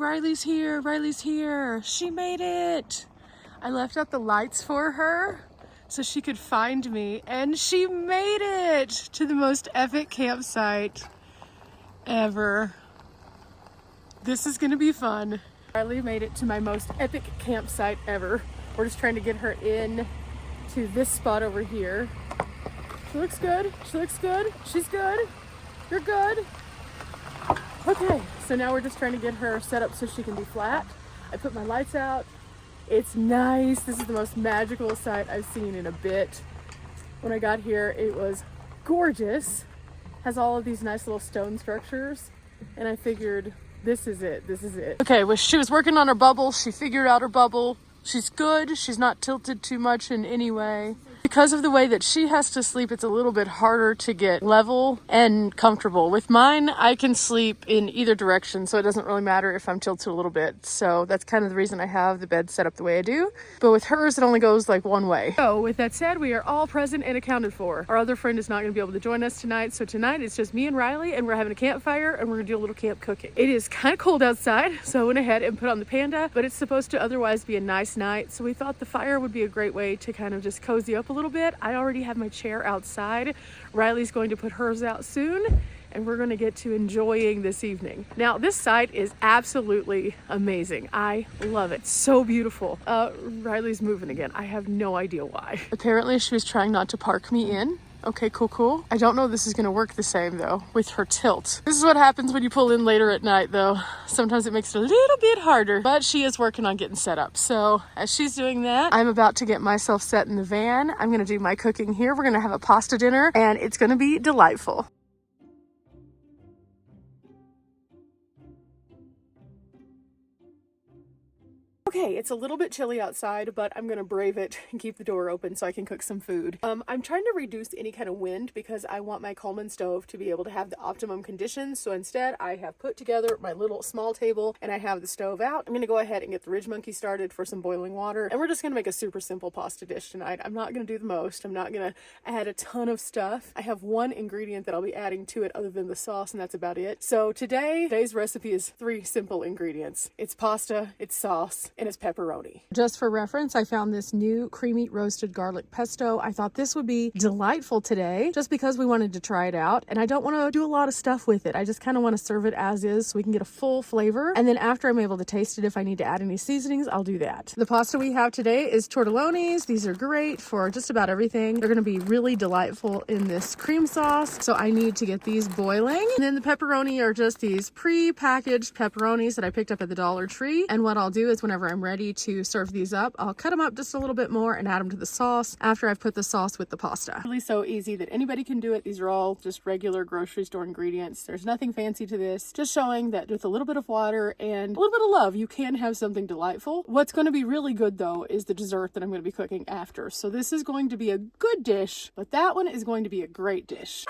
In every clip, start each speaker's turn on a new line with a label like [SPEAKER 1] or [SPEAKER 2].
[SPEAKER 1] Riley's here, Riley's here. She made it. I left out the lights for her so she could find me, and she made it to the most epic campsite ever. This is gonna be fun. Riley made it to my most epic campsite ever. We're just trying to get her in to this spot over here. She looks good, she looks good, she's good, you're good. Okay, so now we're just trying to get her set up so she can be flat. I put my lights out. It's nice. This is the most magical sight I've seen in a bit. When I got here, it was gorgeous. Has all of these nice little stone structures, and I figured this is it, this is it. Okay, well, she was working on her bubble. She figured out her bubble. She's good. She's not tilted too much in any way. Because of the way that she has to sleep, it's a little bit harder to get level and comfortable. With mine, I can sleep in either direction, so it doesn't really matter if I'm tilted a little bit. So that's kind of the reason I have the bed set up the way I do. But with hers, it only goes like one way. So with that said, we are all present and accounted for. Our other friend is not going to be able to join us tonight. So tonight it's just me and Riley, and we're having a campfire, and we're going to do a little camp cooking. It is kind of cold outside, so I went ahead and put on the panda, but it's supposed to otherwise be a nice night. So we thought the fire would be a great way to kind of just cozy up a little bit. I already have my chair outside. Riley's going to put hers out soon, and we're going to get to enjoying this evening. Now, this site is absolutely amazing. I love it. So beautiful. Riley's moving again. I have no idea why. Apparently, she was trying not to park me in. Okay, cool. I don't know if this is gonna work the same though with her tilt. This is what happens when you pull in later at night though. Sometimes it makes it a little bit harder, but she is working on getting set up. So as she's doing that, I'm about to get myself set in the van. I'm gonna do my cooking here. We're gonna have a pasta dinner, and it's gonna be delightful. Okay, it's a little bit chilly outside, but I'm gonna brave it and keep the door open so I can cook some food. I'm trying to reduce any kind of wind because I want my Coleman stove to be able to have the optimum conditions. So instead, I have put together my little small table and I have the stove out. I'm gonna go ahead and get the Ridge Monkey started for some boiling water, and we're just gonna make a super simple pasta dish tonight. I'm not gonna do the most. I'm not gonna add a ton of stuff. I have one ingredient that I'll be adding to it other than the sauce, and that's about it. So today's recipe is 3 simple ingredients. It's pasta, it's sauce, and it's pepperoni. Just for reference, I found this new creamy roasted garlic pesto. I thought this would be delightful today just because we wanted to try it out, and I don't want to do a lot of stuff with it. I just kind of want to serve it as is so we can get a full flavor, and then after I'm able to taste it, if I need to add any seasonings, I'll do that. The pasta we have today is tortellonis. These are great for just about everything. They're going to be really delightful in this cream sauce, so I need to get these boiling. And then the pepperoni are just these pre-packaged pepperonis that I picked up at the Dollar Tree, and what I'll do is whenever I'm ready to serve these up, I'll cut them up just a little bit more and add them to the sauce after I've put the sauce with the pasta. Really so easy that anybody can do it. These are all just regular grocery store ingredients. There's nothing fancy to this, just showing that with a little bit of water and a little bit of love, you can have something delightful. What's going to be really good though is the dessert that I'm going to be cooking after. So this is going to be a good dish, but that one is going to be a great dish.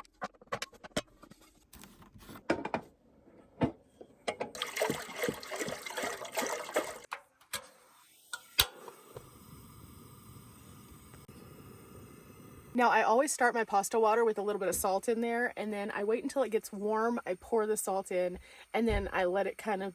[SPEAKER 1] Now, I always start my pasta water with a little bit of salt in there, and then I wait until it gets warm. I pour the salt in, and then I let it kind of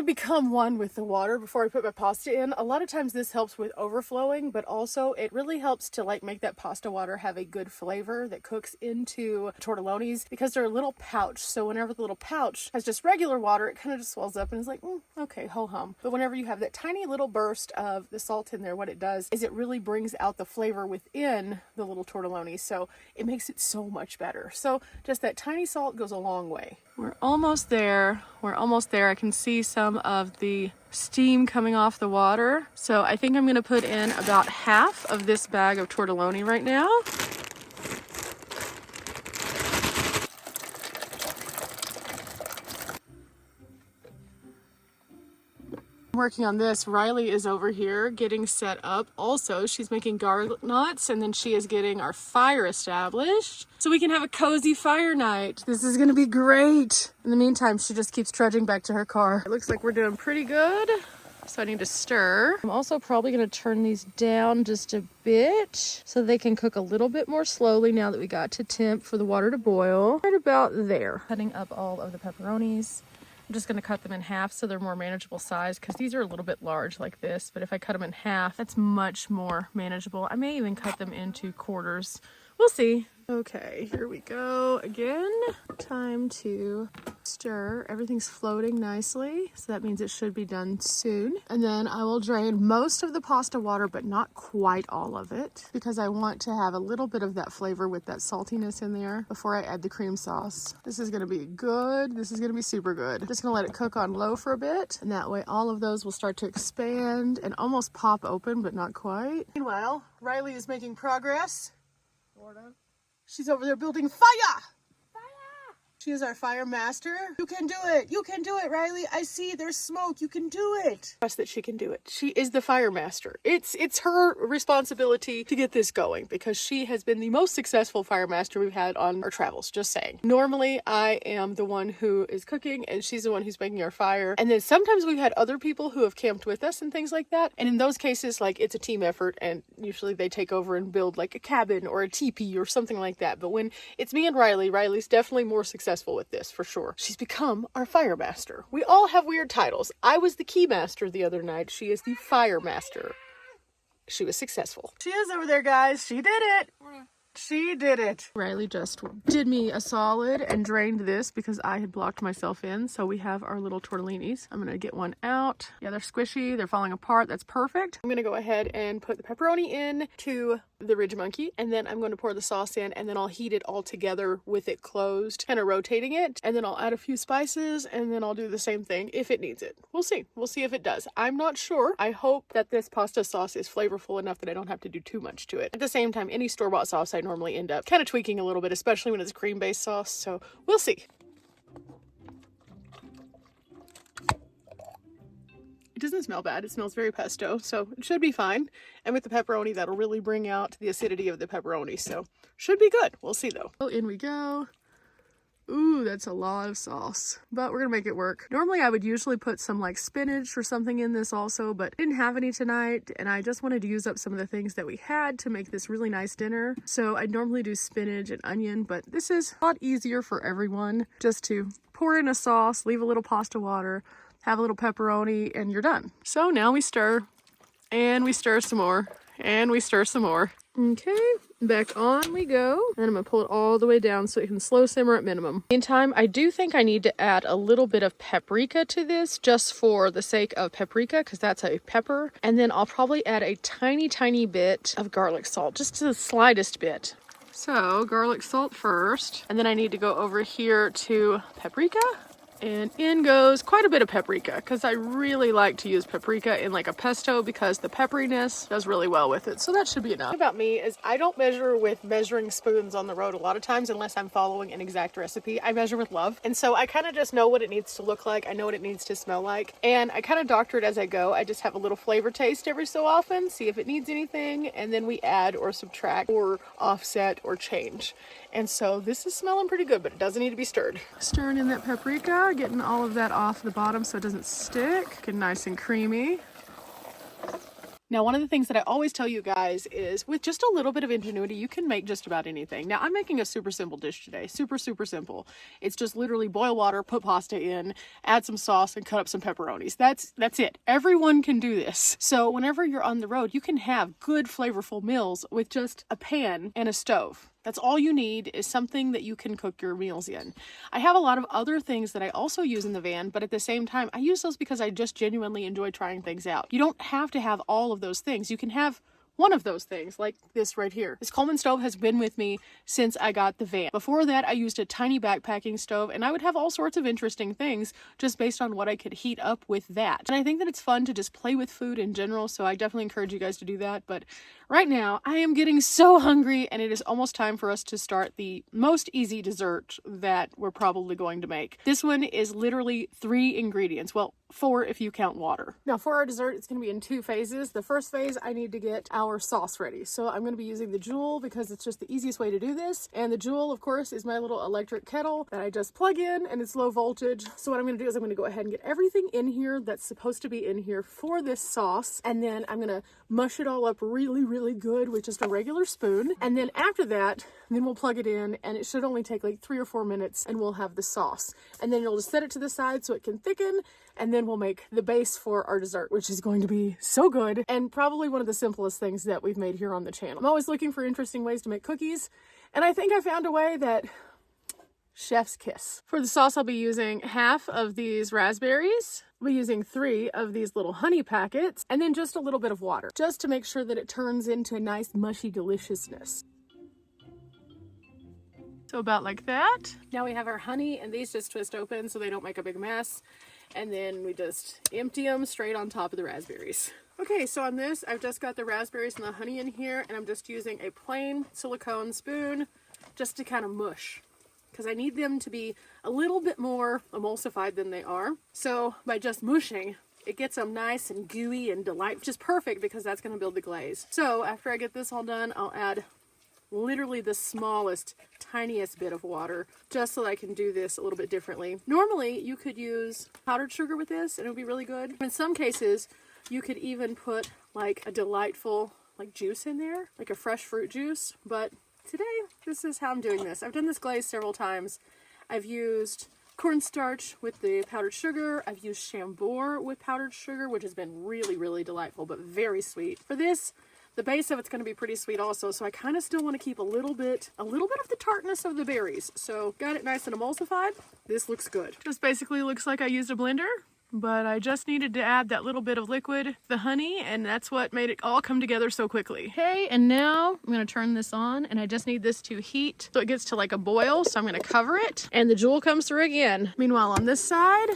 [SPEAKER 1] become one with the water before I put my pasta in. A lot of times this helps with overflowing, but also it really helps to like make that pasta water have a good flavor that cooks into tortellonis because they're a little pouch. So whenever the little pouch has just regular water, it kind of just swells up and is like, okay, ho-hum. But whenever you have that tiny little burst of the salt in there, what it does is it really brings out the flavor within the little tortelloni, so it makes it so much better. So just that tiny salt goes a long way. We're almost there. I can see some of the steam coming off the water. So I think I'm going to put in about half of this bag of tortelloni right now. Working on this, Riley is over here getting set up. Also, she's making garlic knots, and then she is getting our fire established so we can have a cozy fire night. This is gonna be great. In the meantime, she just keeps trudging back to her car. It looks like we're doing pretty good, so I need to stir. I'm also probably gonna turn these down just a bit so they can cook a little bit more slowly now that we got to temp for the water to boil. Right about there. Cutting up all of the pepperonis. I'm just going to cut them in half so they're more manageable size, because these are a little bit large like this, but if I cut them in half, that's much more manageable. I may even cut them into quarters. We'll see. Okay, here we go again. Time to stir. Everything's floating nicely, so that means it should be done soon. And then I will drain most of the pasta water, but not quite all of it, because I want to have a little bit of that flavor with that saltiness in there before I add the cream sauce. This is gonna be good. This is gonna be super good. Just gonna let it cook on low for a bit, and that way all of those will start to expand and almost pop open, but not quite. Meanwhile, Riley is making progress. She's over there building fire! She is our fire master. You can do it. You can do it, Riley. I see there's smoke. You can do it. Trust that she can do it. She is the fire master. It's her responsibility to get this going, because she has been the most successful fire master we've had on our travels. Just saying. Normally, I am the one who is cooking and she's the one who's making our fire. And then sometimes we've had other people who have camped with us and things like that. And in those cases, like, it's a team effort, and usually they take over and build like a cabin or a teepee or something like that. But when it's me and Riley, Riley's definitely more successful with this for sure. She's become our fire master. We all have weird titles. I was the key master the other night. She is the fire master. She was successful. She is over there, guys. She did it. She did it. Riley just did me a solid and drained this because I had blocked myself in. So we have our little tortellinis. I'm gonna get one out. Yeah, they're squishy. They're falling apart. That's perfect. I'm gonna go ahead and put the pepperoni in to the Ridge Monkey, and then I'm going to pour the sauce in, and then I'll heat it all together with it closed, kind of rotating it, and then I'll add a few spices, and then I'll do the same thing if it needs it. We'll see. We'll see if it does. I'm not sure. I hope that this pasta sauce is flavorful enough that I don't have to do too much to it. At the same time, any store-bought sauce I normally end up kind of tweaking a little bit, especially when it's cream-based sauce, so we'll see. It doesn't smell bad. It smells very pesto, so it should be fine. And with the pepperoni, that'll really bring out the acidity of the pepperoni, so should be good. We'll see though. Oh, in we go. Ooh, that's a lot of sauce, but we're gonna make it work. Normally I would usually put some like spinach or something in this also, but I didn't have any tonight, and I just wanted to use up some of the things that we had to make this really nice dinner. So I'd normally do spinach and onion, but this is a lot easier for everyone, just to pour in a sauce, leave a little pasta water, have a little pepperoni, and you're done. So now we stir, and we stir some more, and we stir some more. Okay, back on we go. And I'm gonna pull it all the way down so it can slow simmer at minimum. Meantime, I do think I need to add a little bit of paprika to this, just for the sake of paprika, because that's a pepper. And then I'll probably add a tiny, tiny bit of garlic salt, just the slightest bit. So garlic salt first, and then I need to go over here to paprika. And in goes quite a bit of paprika, because I really like to use paprika in like a pesto because the pepperiness does really well with it. So that should be enough. The thing about me is I don't measure with measuring spoons on the road a lot of times unless I'm following an exact recipe. I measure with love. And so I kind of just know what it needs to look like. I know what it needs to smell like. And I kind of doctor it as I go. I just have a little flavor taste every so often, see if it needs anything, and then we add or subtract or offset or change. And so this is smelling pretty good, but it doesn't need to be stirred. Stirring in that paprika, getting all of that off the bottom so it doesn't stick. Getting nice and creamy. Now, one of the things that I always tell you guys is with just a little bit of ingenuity, you can make just about anything. Now, I'm making a super simple dish today. Super, super simple. It's just literally boil water, put pasta in, add some sauce, and cut up some pepperonis. That's it. Everyone can do this. So whenever you're on the road, you can have good, flavorful meals with just a pan and a stove. That's all you need, is something that you can cook your meals in. I have a lot of other things that I also use in the van, but at the same time, I use those because I just genuinely enjoy trying things out. You don't have to have all of those things. You can have one of those things, like this right here. This Coleman stove has been with me since I got the van. Before that, I used a tiny backpacking stove, and I would have all sorts of interesting things just based on what I could heat up with that. And I think that it's fun to just play with food in general, so I definitely encourage you guys to do that. But right now, I am getting so hungry, and it is almost time for us to start the most easy dessert that we're probably going to make. This one is literally 3 ingredients. Well, 4 if you count water. Now, for our dessert, it's going to be in 2 phases. The first phase, I need to get our sauce ready. So I'm going to be using the Joule because it's just the easiest way to do this. And the Joule, of course, is my little electric kettle that I just plug in, and it's low voltage. So what I'm going to do is I'm going to go ahead and get everything in here that's supposed to be in here for this sauce. And then I'm going to mush it all up really really good with just a regular spoon. And then after that, then we'll plug it in, and it should only take like 3 or 4 minutes, and we'll have the sauce. And then you'll just set it to the side so it can thicken, and then we'll make the base for our dessert, which is going to be so good and probably one of the simplest things that we've made here on the channel. I'm always looking for interesting ways to make cookies, and I think I found a way that chef's kiss. For the sauce, I'll be using half of these raspberries. I'll be using 3 of these little honey packets, and then just a little bit of water, just to make sure that it turns into a nice mushy deliciousness. So about like that. Now we have our honey, and these just twist open so they don't make a big mess. And then we just empty them straight on top of the raspberries. Okay, so on this, I've just got the raspberries and the honey in here, and I'm just using a plain silicone spoon just to kind of mush, because I need them to be a little bit more emulsified than they are. So by just mushing, it gets them nice and gooey and delightful, which is perfect because that's going to build the glaze. So after I get this all done, I'll add literally the smallest, tiniest bit of water, just so that I can do this a little bit differently. Normally, you could use powdered sugar with this, and it would be really good. In some cases, you could even put like a delightful like juice in there, like a fresh fruit juice, but today, this is how I'm doing this. I've done this glaze several times. I've used cornstarch with the powdered sugar. I've used Chambord with powdered sugar, which has been really, really delightful, but very sweet. For this, the base of it's going to be pretty sweet also, so I kind of still want to keep a little bit of the tartness of the berries. So got it nice and emulsified. This looks good. Just basically looks like I used a blender, but I just needed to add that little bit of liquid, the honey, and that's what made it all come together so quickly. Okay, and now I'm gonna turn this on, and I just need this to heat so it gets to like a boil, so I'm gonna cover it, and the jewel comes through again. Meanwhile, on this side,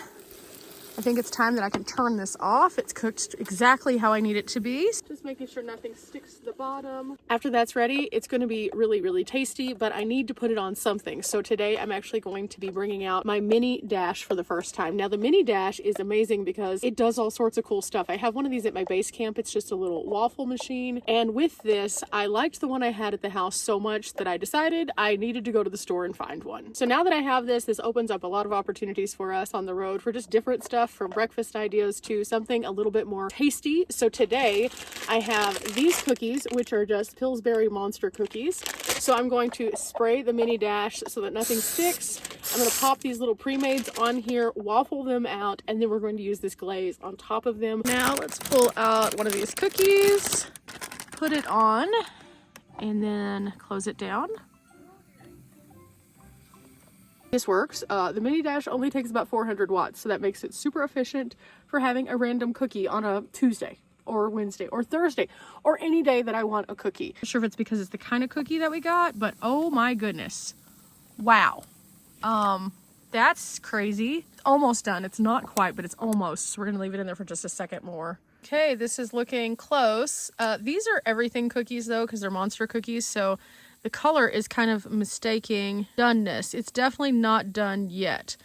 [SPEAKER 1] I think it's time that I can turn this off. It's cooked exactly how I need it to be. Just making sure nothing sticks to the bottom. After that's ready, it's going to be really, really tasty, but I need to put it on something. So today I'm actually going to be bringing out my mini dash for the first time. Now the mini dash is amazing because it does all sorts of cool stuff. I have one of these at my base camp. It's just a little waffle machine. And with this, I liked the one I had at the house so much that I decided I needed to go to the store and find one. So now that I have this, this opens up a lot of opportunities for us on the road for just different stuff, from breakfast ideas to something a little bit more tasty. So today I have these cookies, which are just Pillsbury monster cookies. So I'm going to spray the mini dash so that nothing sticks. I'm going to pop these little pre-mades on here, waffle them out, and then we're going to use this glaze on top of them. Now let's pull out one of these cookies, put it on, and then close it down. This works. The mini dash only takes about 400 watts, so that makes it super efficient for having a random cookie on a Tuesday or Wednesday or Thursday or any day that I want a cookie. I'm not sure if it's because it's the kind of cookie that we got, but oh my goodness. Wow. That's crazy. It's almost done. It's not quite, but it's almost. So we're gonna leave it in there for just a second more. Okay, this is looking close. These are everything cookies though, because they're monster cookies, so the color is kind of mistaking doneness. It's definitely not done yet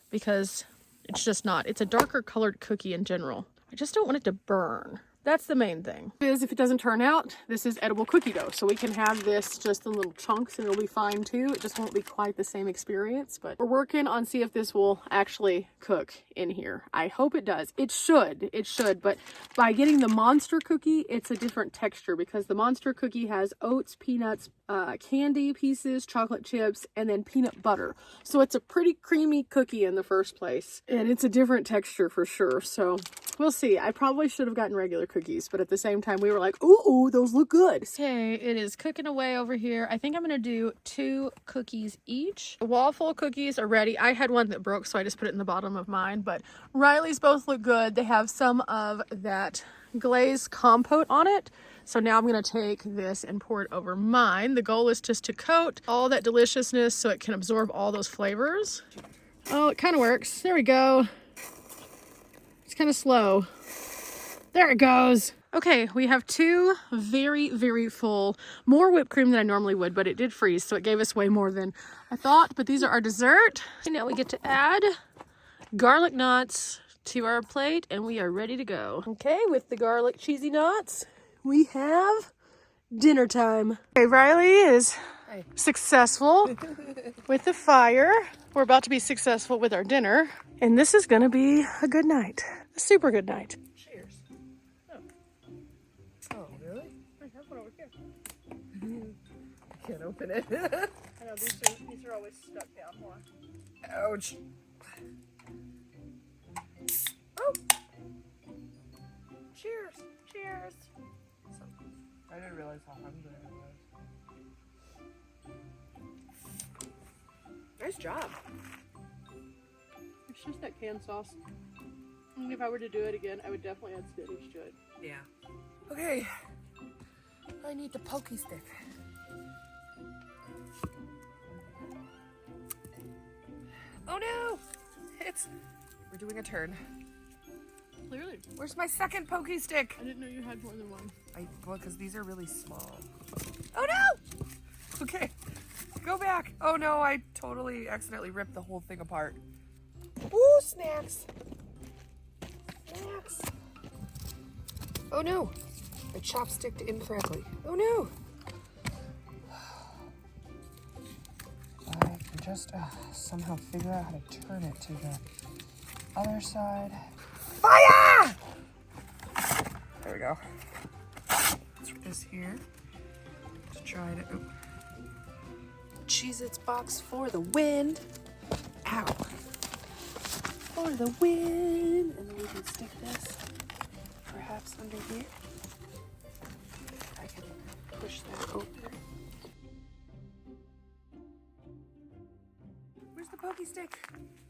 [SPEAKER 1] because it's just not. It's a darker colored cookie in general. I just don't want it to burn. That's the main thing. If it doesn't turn out, this is edible cookie dough. So we can have this just in little chunks and it'll be fine too. It just won't be quite the same experience, but we're working on see if this will actually cook in here. I hope it does. It should, but by getting the monster cookie, it's a different texture because the monster cookie has oats, peanuts, candy pieces, chocolate chips, and then peanut butter. So it's a pretty creamy cookie in the first place, and it's a different texture for sure. So we'll see. I probably should have gotten regular cookies, but at the same time we were like, ooh, those look good. Okay, it is cooking away over here. I think I'm gonna do 2 cookies each. The waffle cookies are ready. I had one that broke, so I just put it in the bottom of mine, but Riley's both look good. They have some of that glaze compote on it. So now I'm going to take this and pour it over mine. The goal is just to coat all that deliciousness so it can absorb all those flavors. Oh, it kind of works. There we go. It's kind of slow. There it goes. Okay, we have 2 very, very full, more whipped cream than I normally would, but it did freeze, so it gave us way more than I thought. But these are our dessert. And now we get to add garlic knots to our plate, and we are ready to go. Okay, with the garlic cheesy knots, we have dinner time. Okay, Riley is successful with the fire. We're about to be successful with our dinner, and this is gonna be a good night, a super good night. Cheers. Oh, really? I have one over
[SPEAKER 2] I can't open it.
[SPEAKER 1] I know, these are always stuck down more.
[SPEAKER 2] Ouch. Oh! Cheers!
[SPEAKER 1] Cheers.
[SPEAKER 2] I didn't realize how hungry I was. Nice job.
[SPEAKER 1] It's just that canned sauce. And if I were to do it again, I would definitely add spinach to it.
[SPEAKER 2] Yeah. Okay. I need the pokey stick. Oh no! We're doing a turn.
[SPEAKER 1] Clearly.
[SPEAKER 2] Where's my second pokey stick?
[SPEAKER 1] I didn't know you had more than one.
[SPEAKER 2] Well, because these are really small. Oh no! Okay. Go back. Oh no, I totally accidentally ripped the whole thing apart. Woo, snacks. Snacks. Oh no. I chopsticked incorrectly. Oh no. I can just somehow figure out how to turn it to the other side. Fire! There we go. Let's put this here. Let's try to. Oh. Cheez-Its box for the wind. Ow. For the wind. And then we can stick this perhaps under here. I can push that open. Where's the pokey stick?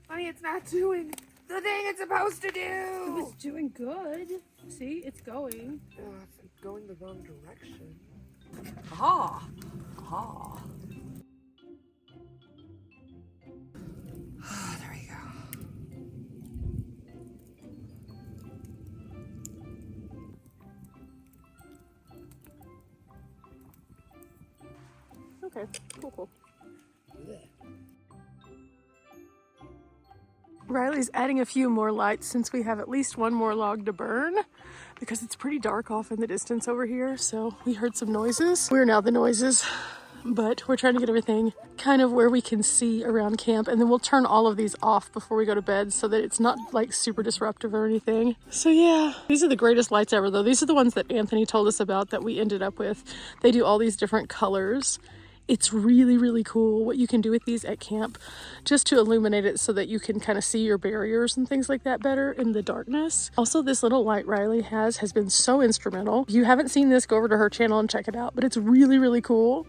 [SPEAKER 2] Honey, it's not doing the thing it's supposed to do.
[SPEAKER 1] It was doing good. See, it's going.
[SPEAKER 2] It's going the wrong direction. Aha! Aha! There you go.
[SPEAKER 1] Okay, cool.
[SPEAKER 2] Yeah.
[SPEAKER 1] Riley's adding a few more lights since we have at least one more log to burn because it's pretty dark off in the distance over here. So we heard some noises. We're now the noises, but we're trying to get everything kind of where we can see around camp, and then we'll turn all of these off before we go to bed so that it's not like super disruptive or anything. So yeah, these are the greatest lights ever though. These are the ones that Anthony told us about that we ended up with. They do all these different colors. It's really, really cool what you can do with these at camp just to illuminate it so that you can kind of see your barriers and things like that better in the darkness. Also, this little light Riley has been so instrumental. If you haven't seen this, go over to her channel and check it out, but it's really, really cool.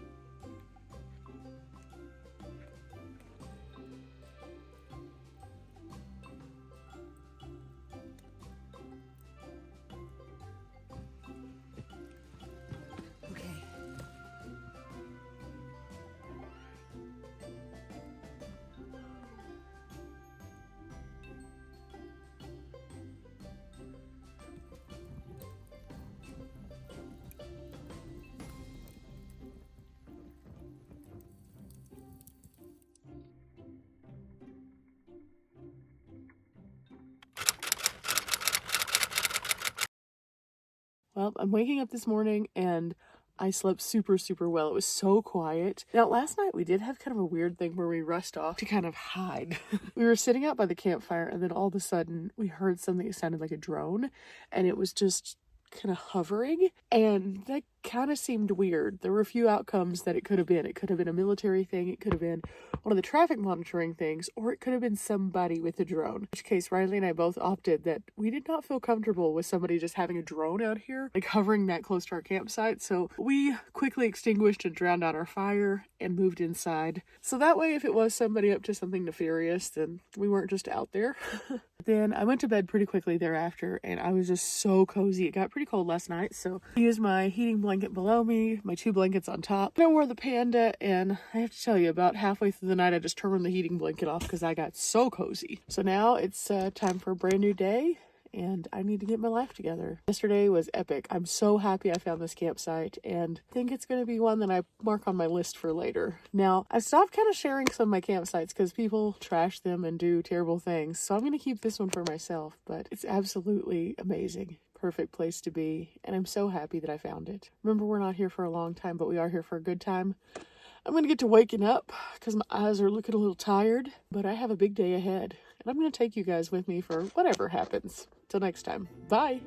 [SPEAKER 1] Well, I'm waking up this morning and I slept super, super well. It was so quiet. Now, last night we did have kind of a weird thing where we rushed off to kind of hide. We were sitting out by the campfire and then all of a sudden we heard something that sounded like a drone, and it was just kind of hovering, and that kind of seemed weird. There were a few outcomes that it could have been. It could have been a military thing, it could have been one of the traffic monitoring things, or it could have been somebody with a drone. In which case, Riley and I both opted that we did not feel comfortable with somebody just having a drone out here, like hovering that close to our campsite. So we quickly extinguished and drowned out our fire and moved inside. So that way, if it was somebody up to something nefarious, then we weren't just out there. Then I went to bed pretty quickly thereafter, and I was just so cozy. It got pretty cold last night, so I used my heating blanket below me, my 2 blankets on top. I wore the Panda, and I have to tell you, about halfway through the night, I just turned the heating blanket off because I got so cozy. So now it's time for a brand new day, and I need to get my life together. Yesterday was epic. I'm so happy I found this campsite, and I think it's going to be one that I mark on my list for later. Now, I've stopped kind of sharing some of my campsites because people trash them and do terrible things, so I'm going to keep this one for myself, but it's absolutely amazing. Perfect place to be, and I'm so happy that I found it. Remember, we're not here for a long time, but we are here for a good time. I'm going to get to waking up because my eyes are looking a little tired, but I have a big day ahead, and I'm going to take you guys with me for whatever happens. Till next time. Bye.